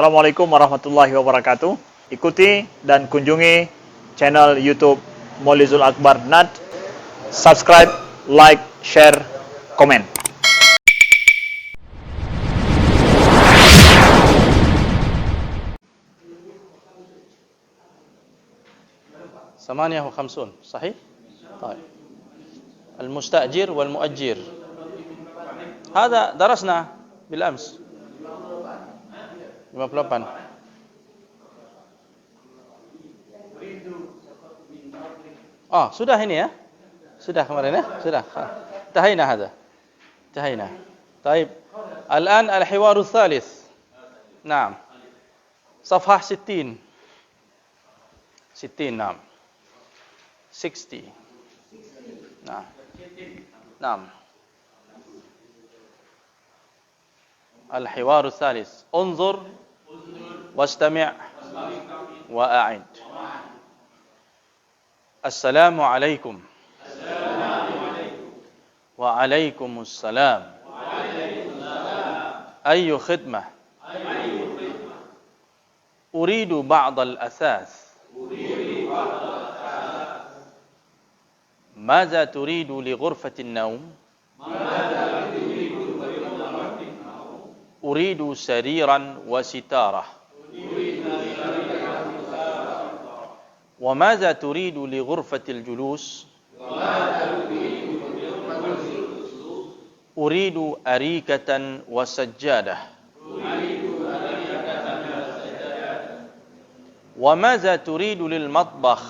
Assalamualaikum warahmatullahi wabarakatuh. Ikuti dan kunjungi channel YouTube Maulizul Akbar NAD. Subscribe, like, share, komen. 58 صحيح؟ طيب المستأجر والمؤجر هذا درسنا بالأمس 58. sudah ini ya? Sudah kemarin ya? Sudah. انتهينا هذا. انتهينا. طيب الآن الحوار الثالث. نعم. صفحة 60. 60 نعم. 60. نعم. نعم. الحوار الثالث. انظر واستمع وأعد. السلام عليكم. وعليكم السلام. أي خدمة؟ أريد بعض الأثاث. ماذا تريد لغرفة النوم؟ أريد سريرا وستارة. وماذا تريد لغرفة الجلوس؟ أريد أريكة وسجادة. وماذا تريد للمطبخ؟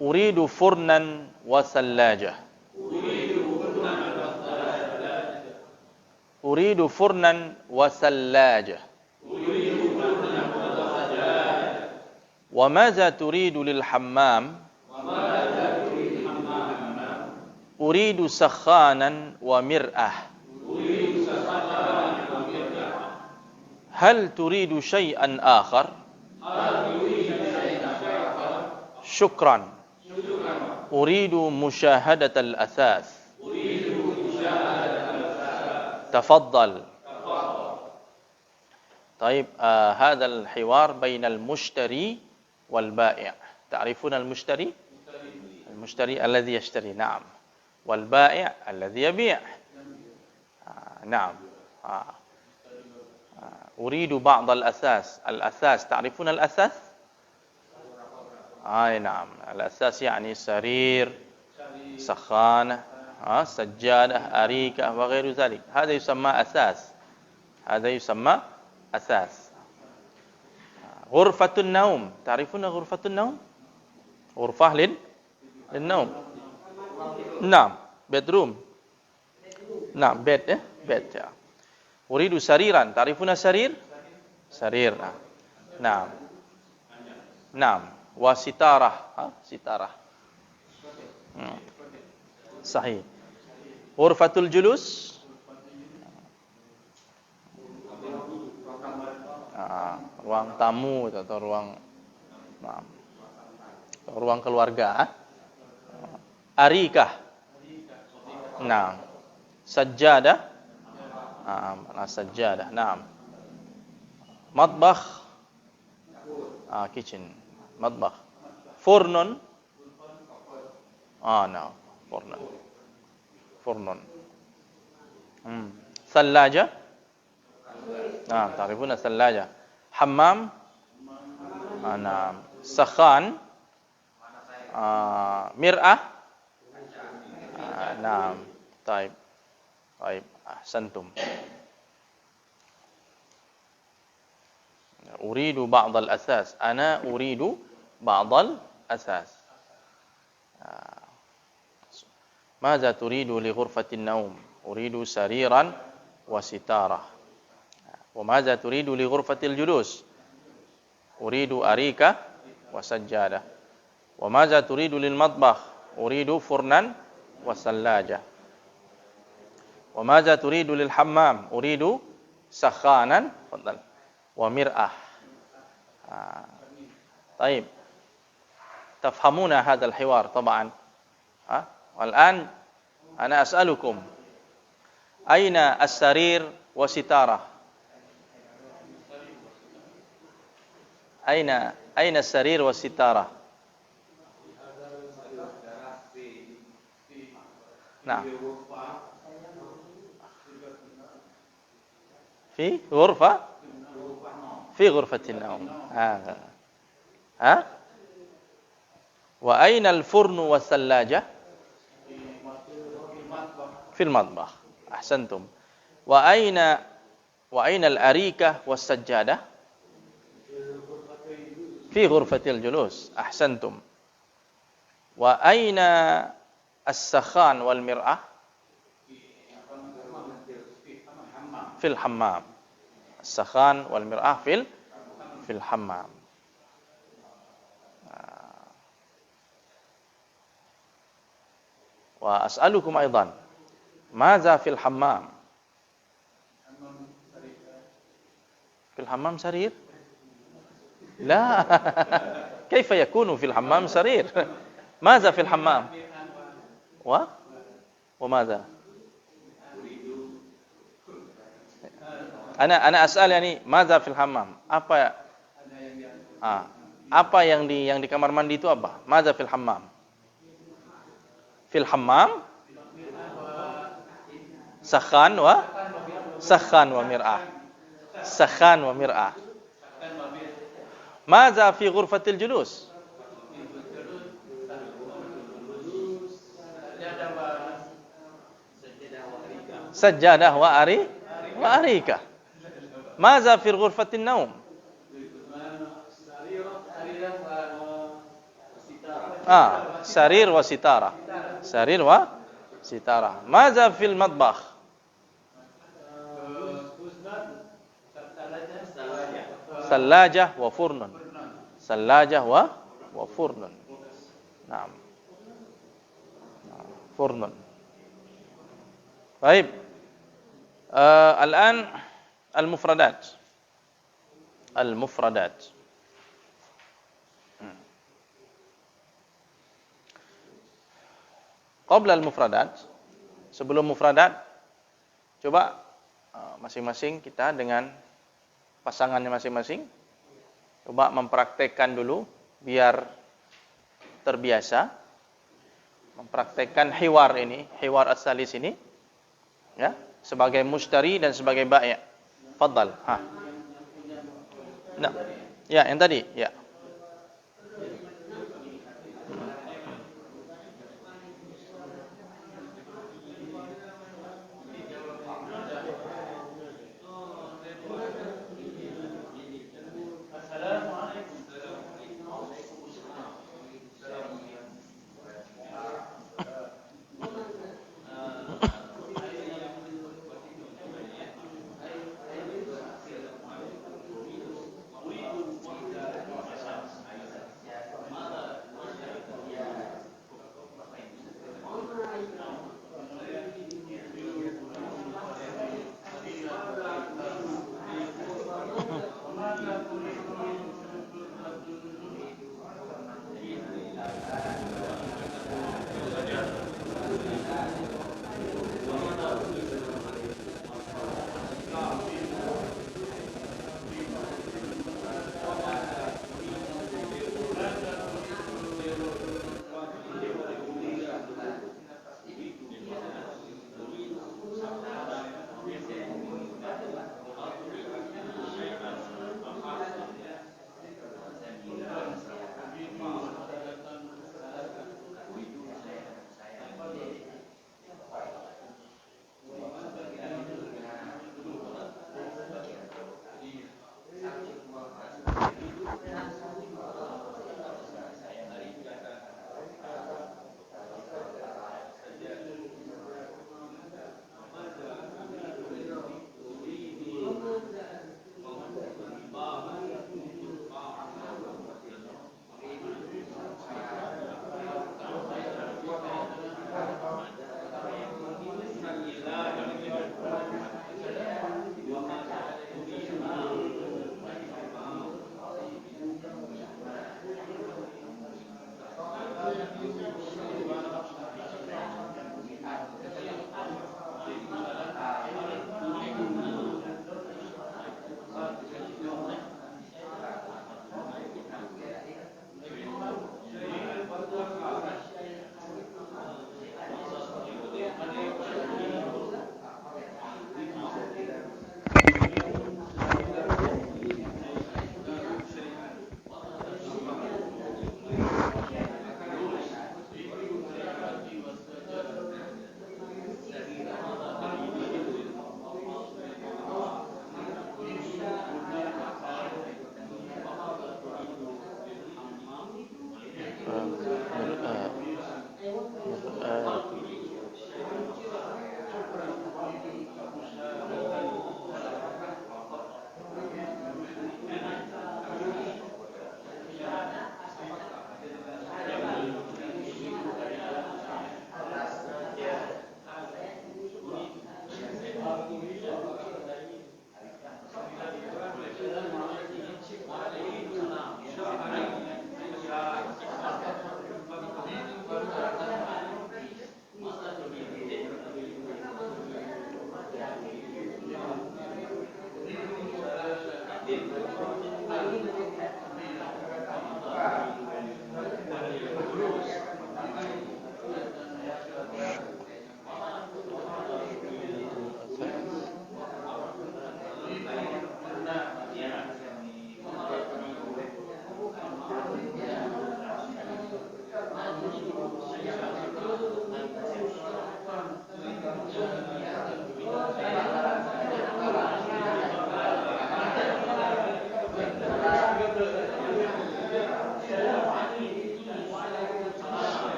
أريد فرنا وثلاجة. أريد فرنا وثلاجة. وماذا تريد للحمام؟ أريد سخانا ومرآة. هل تريد شيئا آخر؟ شكرا. أريد مشاهدة الأثاث. تفضل. طيب هذا الحوار بين المشتري والبائع. تعرفون المشتري؟ المشتري الذي يشتري نعم. والبائع الذي يبيع نعم. أريد بعض الأثاث. الأثاث تعرفون الأثاث؟ نعم. الأثاث يعني سرير، سخانة، سجادة، أريكة وغير ذلك. هذا يسمى أثاث. هذا يسمى أثاث. غرفة النوم. تعرفون غرفة النوم؟ غرفة للنوم. نعم. bedroom. نعم. bed bed. أريد سريرا. تعرفون سرير؟ سرير. نعم. نعم. وستارة. ستارة. صحيح. غرفة الجلوس. Ruang tamu atau ruang keluarga. Arikah. Nah. Sajjadah. Sajjadah. Nah. Matbakh. Kitchen. Matbakh. Furnun. No. Furnun. Furnun. ثلاجة. تعرفون الثلاجة. حمام. نعم. سخان. مرآة. نعم. طيب. طيب. أحسنتم. أريد بعض الأثاث. أنا أريد بعض الأثاث. ماذا تريد لغرفة النوم؟ أريد سريرا وستارة. وماذا تريد لغرفة الجلوس؟ أريد أريكة وسجادة. وماذا تريد للمطبخ؟ أريد فرنا وثلاجة. وماذا تريد للحمام؟ أريد سخانا ومرآة. طيب تفهمون هذا الحوار طبعا. والآن أنا أسألكم أين السرير وستارة. أين السرير والستارة؟ نعم. في غرفة النوم. ها؟ وأين الفرن والثلاجة؟ في المطبخ. أحسنتم. وأين الأريكة والسجادة؟ في غرفة الجلوس. أحسنتم. وأين السخان والمرآة؟ في الحمام. السخان والمرآة في الحمام. وأسألكم أيضا ماذا في الحمام؟ في الحمام سرير؟ لا. كيف يكون في الحمام سرير؟ ماذا في الحمام؟ وماذا؟ أنا أسأل يعني ماذا في الحمام؟ Apa yang di kamar mandi itu apa? Mada fil hammam? Fil hammam sakhan wa mir'ah. Sakhan wa mir'ah. Mada fi ghurfatil julus? Sajjadah wa arika. Mada fi ghurfatin naum? Sarir wa sitara. Sarir wa sitara. Mada fil matbakh? Salajah wa furnun. Salajah wa furnun. Naam. Furnun. Baik. Al-an al-mufradat. Al-mufradat. Qabla al-mufradat, sebelum mufradat, coba masing-masing kita dengan pasangannya masing-masing coba mempraktekkan dulu biar terbiasa mempraktekkan hiwar ini, hiwar as-salis ini ya, sebagai mushtari dan sebagai bai'. Fadhal. Nah, ya yang tadi, ya.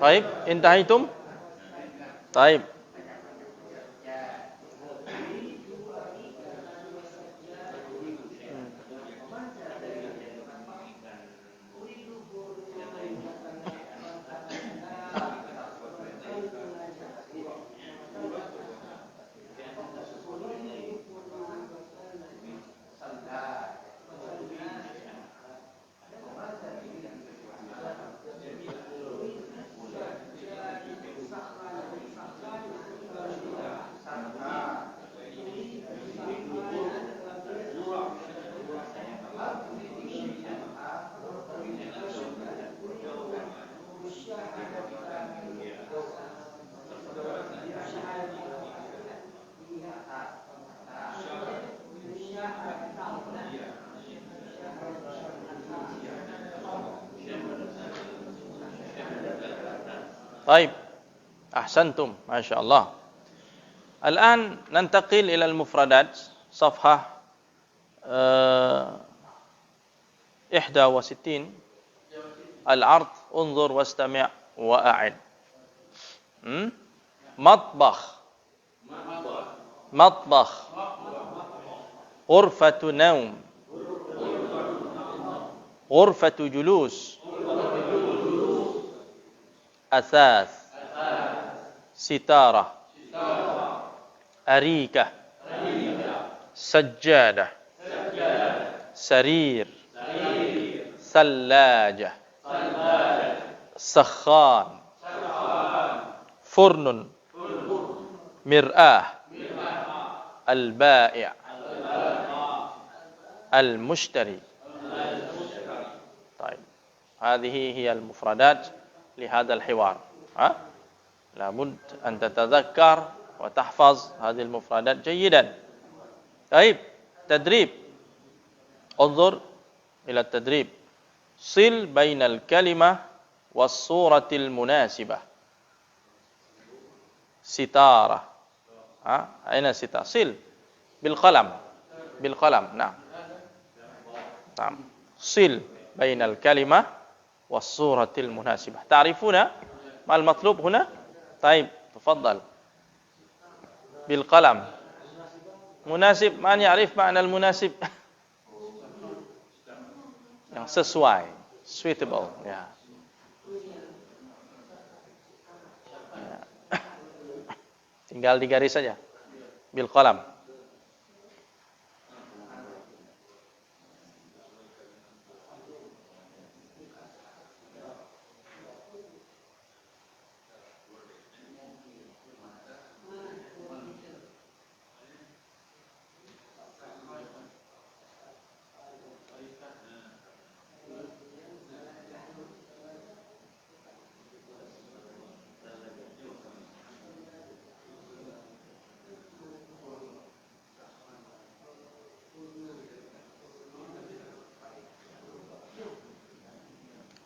طيب انتهيتم؟ طيب طيب أحسنتم ما شاء الله. الآن ننتقل إلى المفردات صفحة 61. العرض انظر واستمع وأعد. مطبخ مطبخ غرفة نوم غرفة جلوس أثاث ستارة أريكة سجادة سرير ثلاجة سخان فرن مرآة البائع المشتري. طيب هذه هي المفردات لهذا الحوار. لابد أن تتذكر وتحفظ هذه المفردات جيدا. طيب تدريب، انظر إلى التدريب. صل بين الكلمة والصورة المناسبة. ستارة، أين ستارة؟ صل بالقلم نعم نعم. صل بين الكلمة والصورة المناسبة. تعرفون ما المطلوب هنا؟ طيب تفضل. بالقلم. مناسب، من يعرف معنى المناسب؟ yang sesuai, suitable ya. Tinggal digaris saja bil qalam.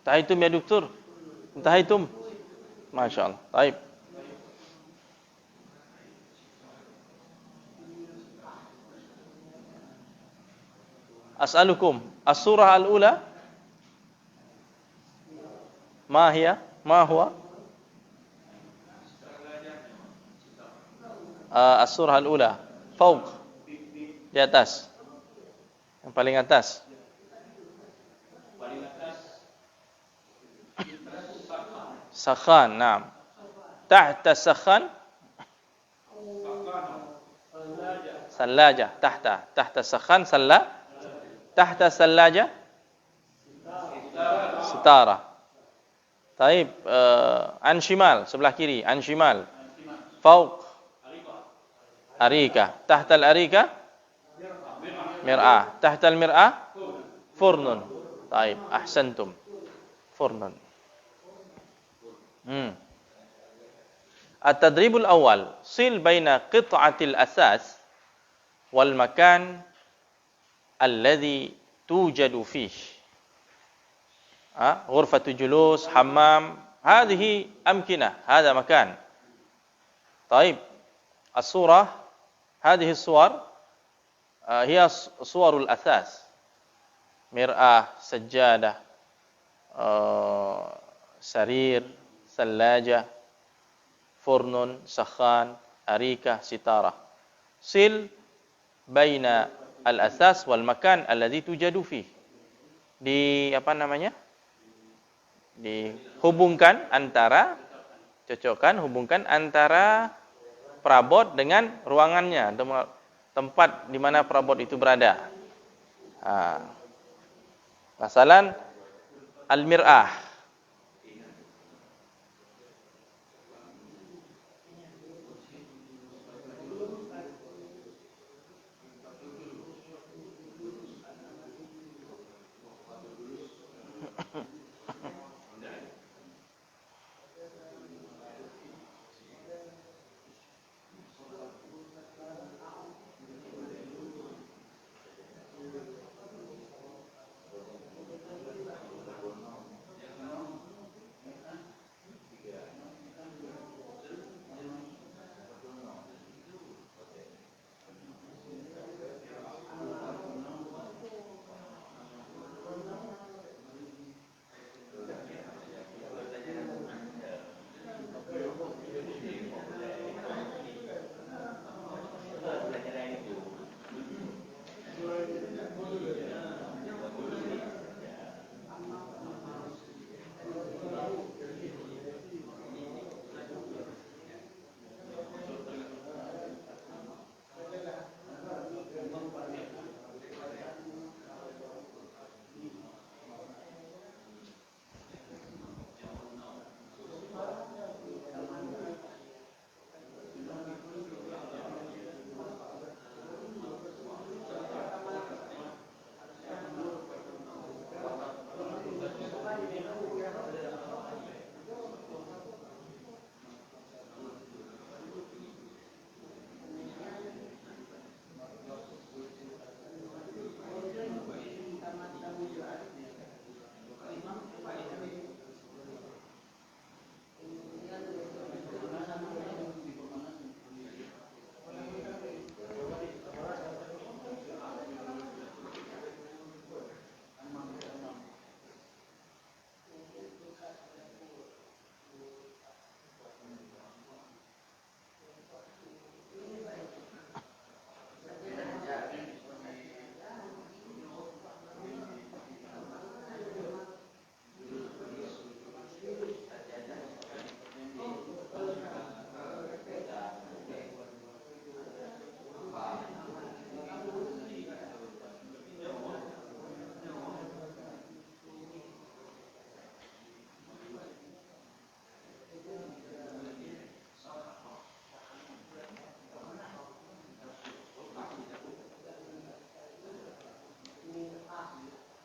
انتهيتم يا دكتور؟ انتهيتم؟ ما شاء الله. طيب أسألكم السورة الأولى ما هي؟ ما هو؟ السورة الأولى فوق, di atas, yang paling atas. Sakhan, naam. Tahta sakhan ثلاجة. تحت sakhan تحت ثلاجة ستارة. طيب عن شمال, sebelah kiri, عن شمال فوق أريكة. تحت الأريكة مرآة. تحت المرآة فرن. طيب أحسنتم, فرن. التدريب الأول صل بين قطعة الأثاث والمكان الذي توجد فيه. غرفة جلوس, حمام, هذه أمكنة, هذا مكان. طيب الصورة, هذه الصور hiya suwarul athas. Mir'ah, sajjadah, sarir, thallaja, furnun, sakhan, arikah, sitarah. Sil baina al-athas wal makan alladhi tujadu fih. Dihubungkan antara perabot dengan ruangannya, tempat di mana perabot itu berada. Masalan al-mir'ah.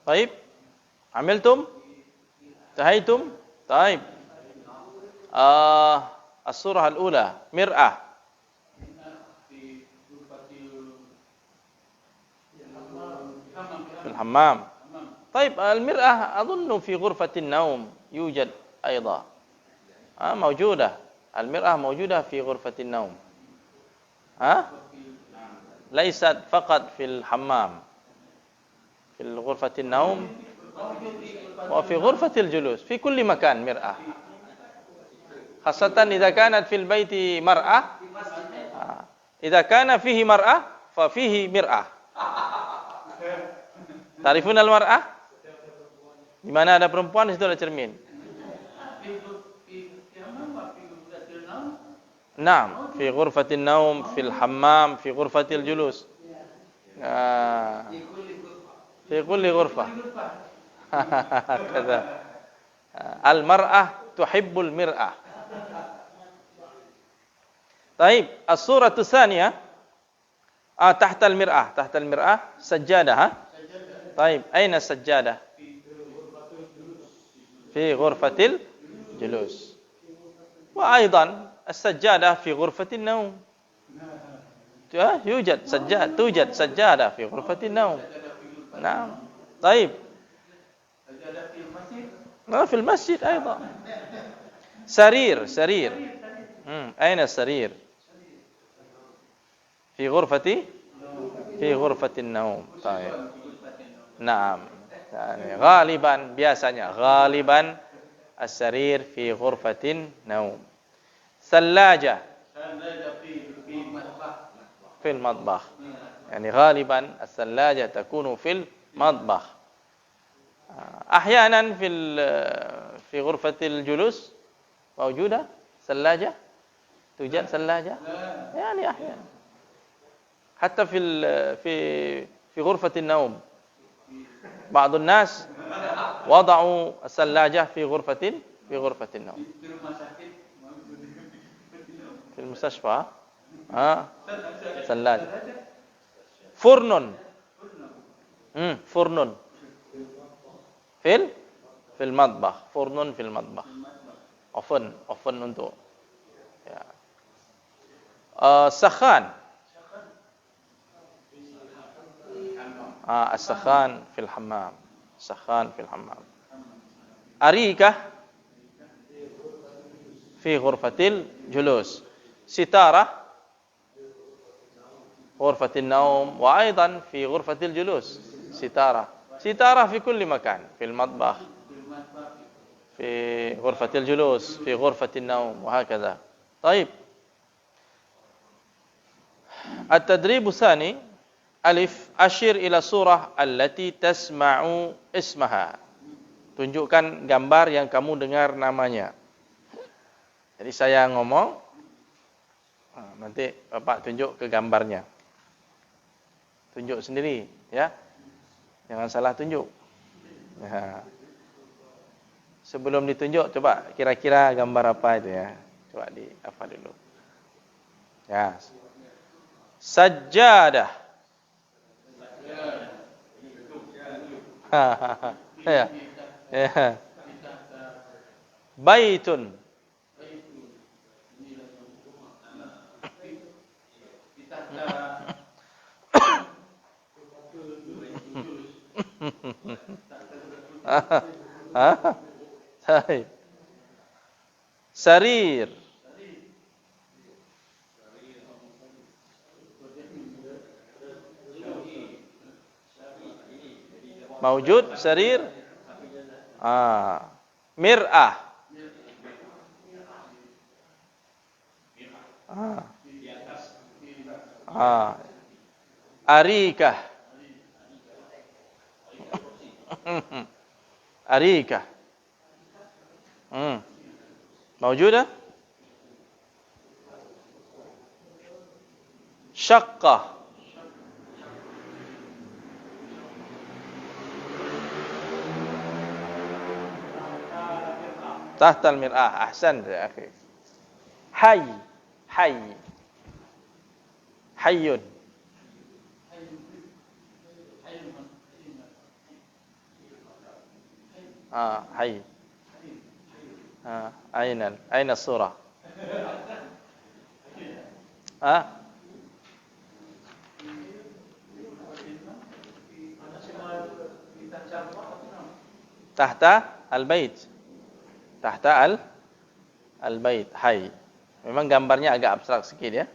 طيب عملتم انتهيتم طيب الصورة الأولى مرآة في الحمام طيب المرآة أظن في غرفة النوم يوجد أيضا موجودة المرآة موجودة في غرفة النوم ليست فقط في الحمام في غرفة النوم وفي غرفة الجلوس في كل مكان مرآة خاصة إذا كانت في البيت مرآة إذا كان فيه مرآة ففيه مرآة تعرفون المرآة di mana ada perempuan di situ ada cermin. Naam, fi ghurfatin naum, fil hammam, fi ghurfatil julus. Fi kulli ghurfah. Kata. Al-mar'ah tuhibbul mir'ah. طيب الصورة الثانية تحت المرآة سجادة طيب أين السجادة في غرفة الجلوس وأيضا السجادة في غرفة النوم توجد سجادة في غرفة النوم نعم طيب في المسجد أيضا سرير أين السرير في غرفة في غرفة النوم. طيب. نعم. يعني غالبا biasanya غالبا السرير في غرفة النوم. ثلاجة في المطبخ. يعني غالبا الثلاجة تكون في المطبخ. أحيانا في غرفة الجلوس موجودة ثلاجة. توجد ثلاجة يعني أحيانا حتى في غرفة النوم بعض الناس وضعوا الثلاجة في غرفة النوم. في المستشفى ثلاجة. فرن فرن في المطبخ. فرن في المطبخ. oven untuk ya. سخان. السخان في الحمام. سخان في الحمام. أريكة في غرفة الجلوس. ستارة غرفة النوم وأيضا في غرفة الجلوس. ستارة في كل مكان. في المطبخ، في غرفة الجلوس، في غرفة النوم وهكذا. طيب. التدريب الثاني ألف أشر إلى الصورة التي تسمع اسمها. Tunjukkan gambar yang kamu dengar namanya. Jadi saya ngomong, nanti Bapak tunjuk ke gambarnya. Tunjuk sendiri, ya. Jangan salah tunjuk. Ya. Sebelum ditunjuk, coba kira-kira gambar apa itu ya. Coba apa dulu. Ya. Sajjadah. Ya. Ya. Baitun. Sarir. Mawjud sarir. Mir'ah. Arikah. Arikah. موجودة. شقة. تحت المرآة. أحسنت يا أخي. حي. حي. حي. حي. أين الصورة؟ تحت البيت. تحت البيت. حي. Memang gambarnya agak abstrak sedikit ya.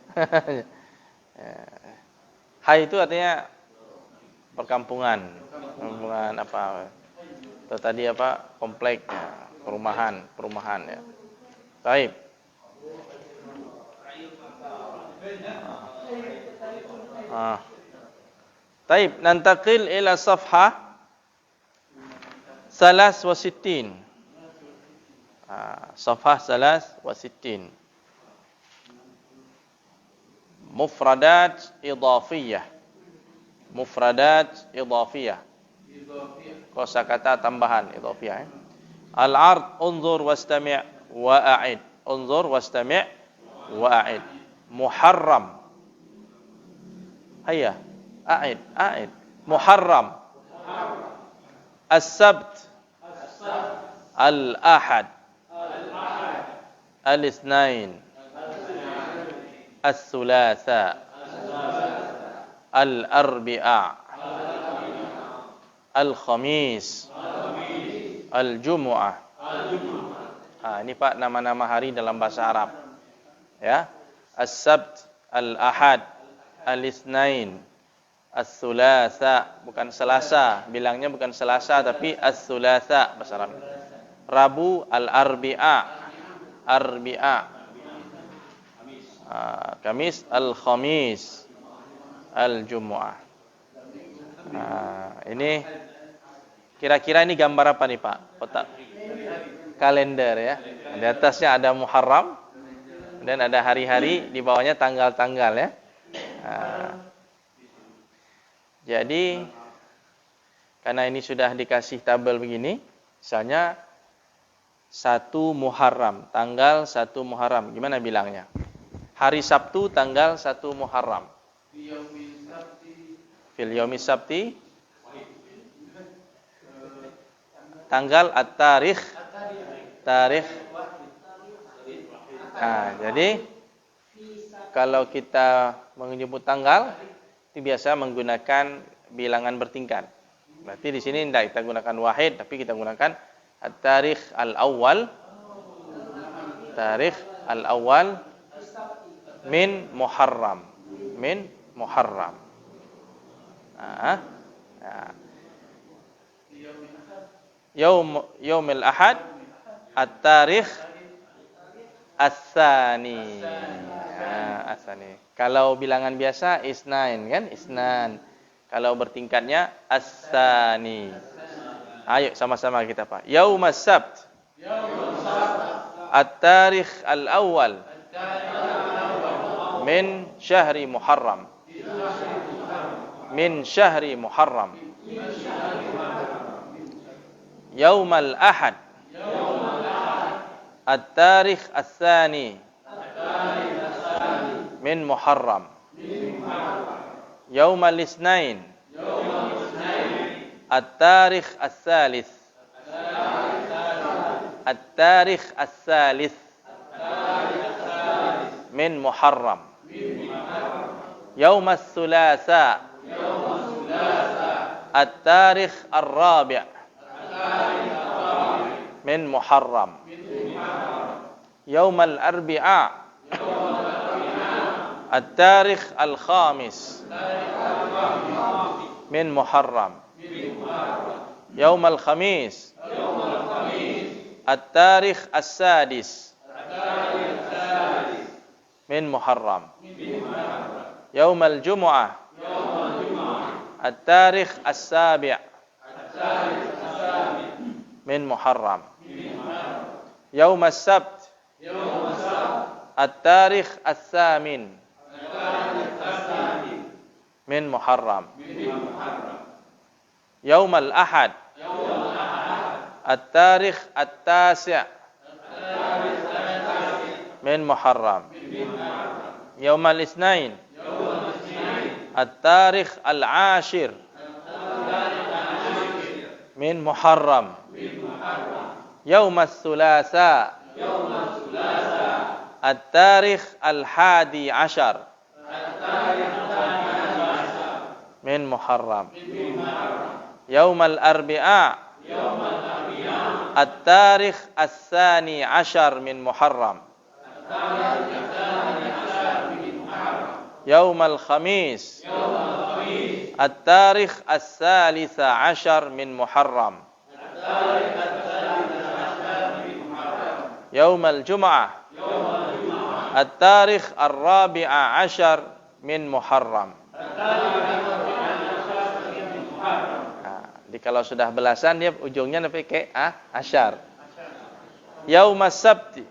Hai itu artinya perkampungan. Perkampungan apa? Atau tadi apa? Komplek, ya. Perumahan ya. Baik. Baik, nantaqil ila safha 63. Safha 63. Mufradat idhafiyah. Mufradat idhafiyah. Kosakata tambahan idhafiyah. Al-ard unzur wastami' wa a'id. Unzur wastami' wa a'id. Muharram. Hayya, a'id. Muharram. As-sabt. Al-ahad. Al-ithnain. Al-thulatha. Al-arbi'a. Al-khamis. Al-jumu'ah. Ini Pak nama-nama hari dalam bahasa Arab. Ya. As-sabt, al-ahad, al-itsnain, As-Sulasa, bukan Selasa. Bilangnya bukan Selasa tapi As-Sulasa bahasa Arab. Rabu Al-Arbi'a. Arbi'a. Kamis Al-Khamis. Al-Jumu'ah. Ini kira-kira ini gambar apa nih Pak? Kotak kalender ya. Di atasnya ada Muharram dan ada hari-hari, di bawahnya tanggal-tanggal ya. Jadi karena ini sudah dikasih tabel begini, misalnya 1 Muharram, tanggal 1 Muharram, gimana bilangnya? Hari Sabtu tanggal 1 Muharram. Fil yaumis sabti. Tanggal at-tarikh. Tarikh. Jadi kalau kita menyebut tanggal itu biasa menggunakan bilangan bertingkat. Berarti di sini tidak kita gunakan wahid, tapi kita gunakan at-tarikh al-awwal. Tarikh al-awwal min Muharram. Min Muharram. Yaumil Ahad at-tarikh as-sani. As-sani. Kalau bilangan biasa isnain kan? Isnan. Kalau bertingkatnya as-sani. Ayo sama-sama kita Pak. Yaumas Sabt. At-tarikh al-awwal min syahri Muharram. Min syahri Muharram. Yaumal Ahad. At-tarikh as-sani min Muharram. Yaumal Isnain. At-tarikh as-salis. At-tarikh as-salis min Muharram. Yaumas Sulasa. At-tarikh ar-rabi' min Muharram. Yaumal Arbi'a. At-tarikh al-khamis min Muharram. Yaumal Khamis. At-tarikh as-sadis min Muharram. Yaumal Jumu'ah. At-tarikh as-sabi' min Muharram. Yaumas Sabt. At-tarikh as-samin min Muharram. Yaumal Ahad. At-tarikh at-tasi' min Muharram. Yaumal Isnain. At-tarikh al-ashir min Muharram. Yaumas Sulasa. At-tarikh al-hadi ashar min Muharram. Yaumal Arbi'a. At-tarikh as-sani ashar min Muharram. Yaumal Khamis. At-tarikh as-salisa ashar min Muharram. Yaumal Jum'ah. At-tarikh ar-rabi'a ashar min Muharram. Jadi kalau sudah belasan dia ujungnya pakai ashar. Yaumas Sabti.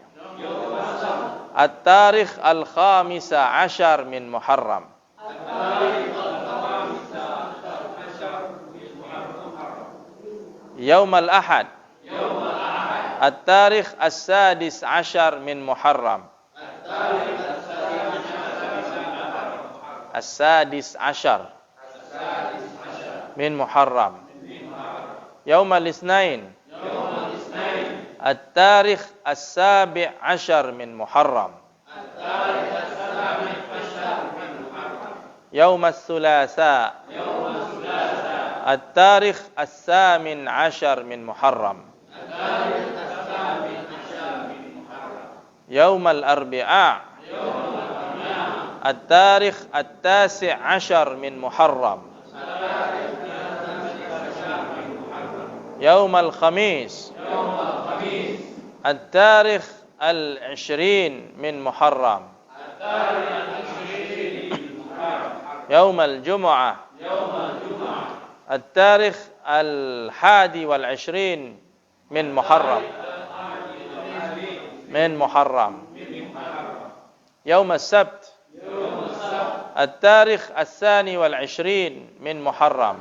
At-tarikh al-khamisa ashar min Muharram. Yaumal Ahad. At-tarikh as-sadis ashar min Muharram. As-sadis ashar min Muharram. Yaumal Isnain. At-tarikh as-sabi' ashar min Muharram. Yaumas Sulasa. At-tarikh as-samin ashar min Muharram. Yaumal Arbi'a. التاريخ التاسع عشر من محرم يوم الخميس التاريخ العشرين من محرم يوم الجمعة التاريخ الحادي والعشرين من محرم يوم السبت التاريخ الثاني والعشرين من محرم.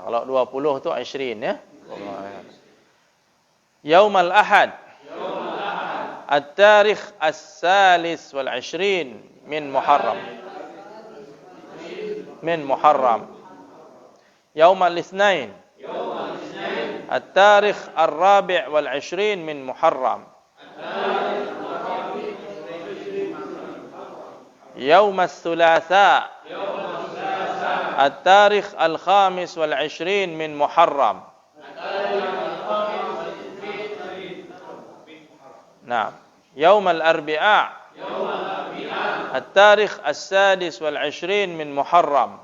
Kalau 20 itu 20 ya. يوم الأحد التاريخ الثالث والعشرين من محرم. يوم الاثنين التاريخ الرابع والعشرين من محرم. يوم الثلاثاء التاريخ الخامس والعشرين من محرم. نعم. يوم الأربعاء التاريخ السادس والعشرين من محرم.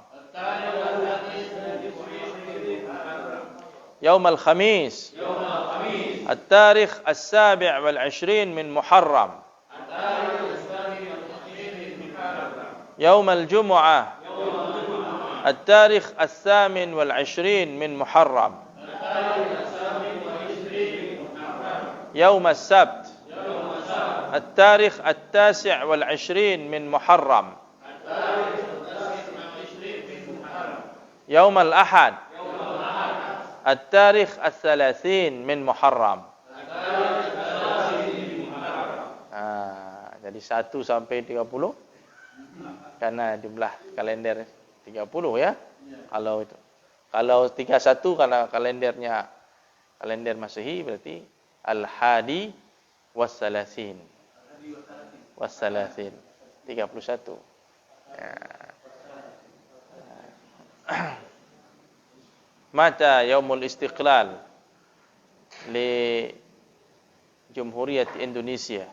يوم الخميس التاريخ السابع والعشرين من محرم. يوم الجمعة التاريخ الثامن والعشرين من محرم. يوم السبت التاريخ التاسع والعشرين من محرم. يوم الأحد التاريخ الثلاثين من محرم. Jadi 1 sampai 30 karena jumlah kalender 30 ya. Kalau itu. Kalau 31 karena kalendernya kalender Masehi berarti Al-Hadi was-Salasin. 31. Ya. Mata Yaumul Istiqlal li Jumhuriyat Indonesia.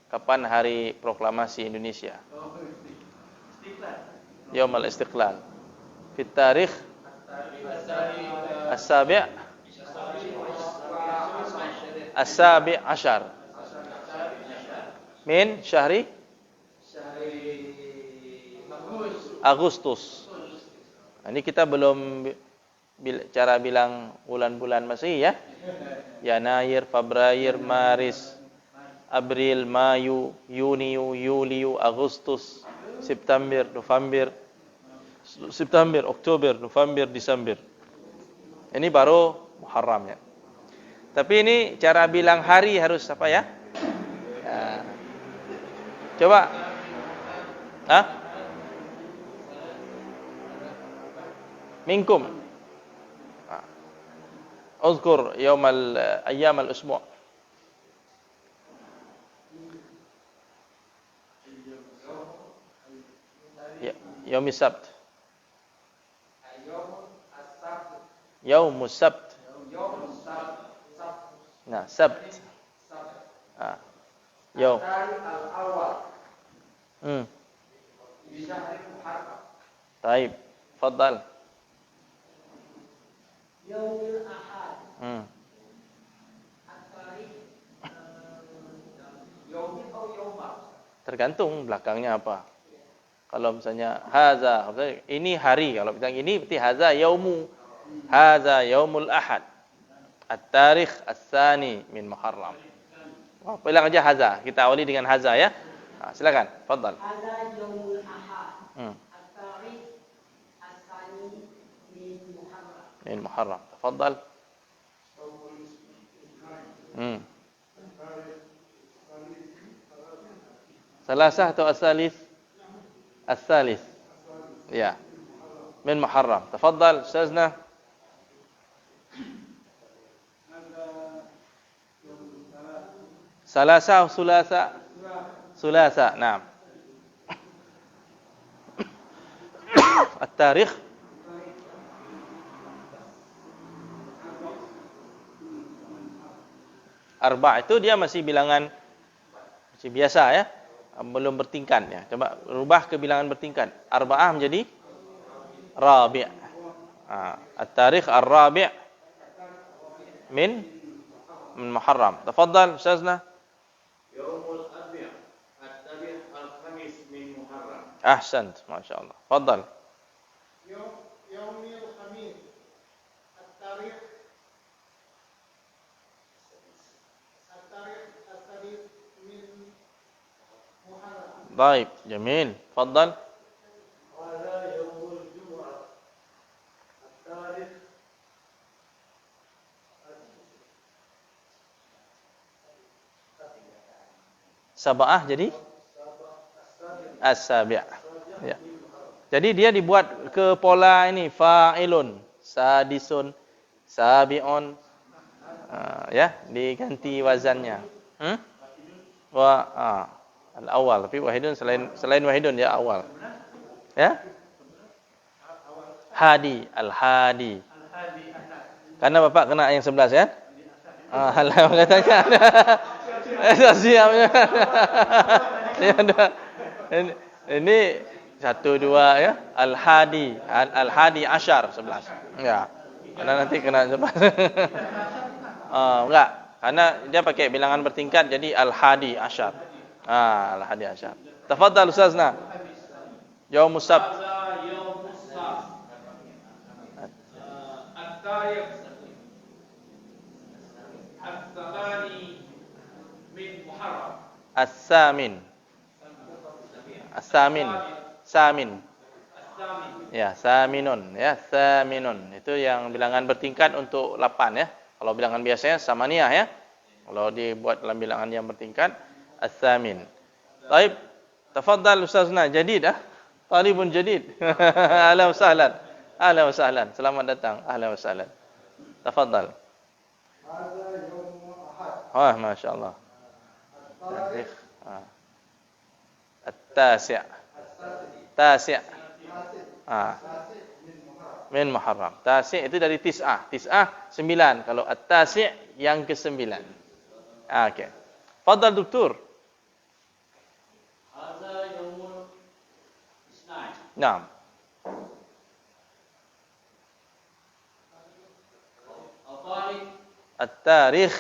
Kapan hari proklamasi Indonesia? Yaumul Istiqlal. Fi tarikh as-sabi' ashar min syahri Agustus. Ini kita belum cara bilang bulan-bulan Masehi ya. Yanair, Februari, Maris, April, Mayu, Yuni, Yuli, Agustus, September, Oktober, November, Desember. Ini baru Muharram ya. Tapi ini cara bilang hari harus apa ya? Ya. Coba. Minkum. Uzkur ayyam al-usbu'. Yaum as-sabt. Yaum as-sabt. Nah, sabt. Yaum al-awwal. Di syahr Muharram. Baik, tafadhal. Yaumul Ahad. Tergantung belakangnya apa. Kalau misalnya haza, ini hari. Kalau bilang ini berarti haza yaumu. Haza yaumul ahad. At-tarikh as-sani min Muharram. Wah, bilang aja haza. Kita awali dengan haza ya. Nah, silakan, tafadhal. Haza yaumul ahad. At-tarikh as-sani min Muharram. Min Muharram. Tafadhal. Salasah atau as-salis? As-salis. Ya. Min Muharram. Tafadhal, Ustazna. Salasa atau sulasa? Sulasa, naam. At-tarikh Arba' itu dia masih bilangan Masih biasa ya. Belum bertingkat ya. Coba rubah ke bilangan bertingkat. Arba'ah menjadi rabi'. At-tarikh ar-rabi' min Muharram. Tafadhal Ustazna. Yaumul Arbi', at-tarikh al-khamis min Muharram. Ahsant, masyaallah. Tafadhal. Yaumul Khamis, at-tarikh as-sadis min Muharram. Baik, jamil. Tafadhal. Hadha yaumul Jumu'ah, at-tarikh Sab'ah jadi as-sabi'. Ya. Jadi dia dibuat ke pola ini fa'ilun, sadisun, sabi'un. Ya, diganti wazannya. Al-awwal, tapi wahidun selain wahidun ya awal. Ya? Hadi, al-hadi. Karena Bapak kena yang 11 ya? Halah katanya. Siapnya. Ini 1 2 ya. Al-hadi, al-hadi asyar 11. Ya. Karena nanti kena 11. Enggak, karena dia pakai bilangan bertingkat jadi al-hadi asyar. Al-hadi asyar. Tafadhal Ustazna. Yaumus Sabt. yaumus Sabt. At-tarikh as-samani min Muharram. As-samin. As-samin. Samin. Ya, saminun ya, saminun. Itu yang bilangan bertingkat untuk 8 ya. Kalau bilangan biasanya samaniyah ya. Kalau dibuat dalam bilangan yang bertingkat as-samin. Baik. Tafadhal Ustazna, jadid ah. Talibun jadid. Ahlan wa sahlan. Ahlan wa sahlan. Selamat datang. Ahlan wa sahlan. Tafadhal. Hadha yaumul Ahad. Masya-Allah. Tarikh. At-tasi'. Tasi'. Min Muharram. Tasi' itu dari tis'ah. Tis'ah 9. Kalau at-tasi' yang ke-9. Okey. Fadhal doktor. Hadha yaumul Isnain. Naam. At-tarikh At-tarikh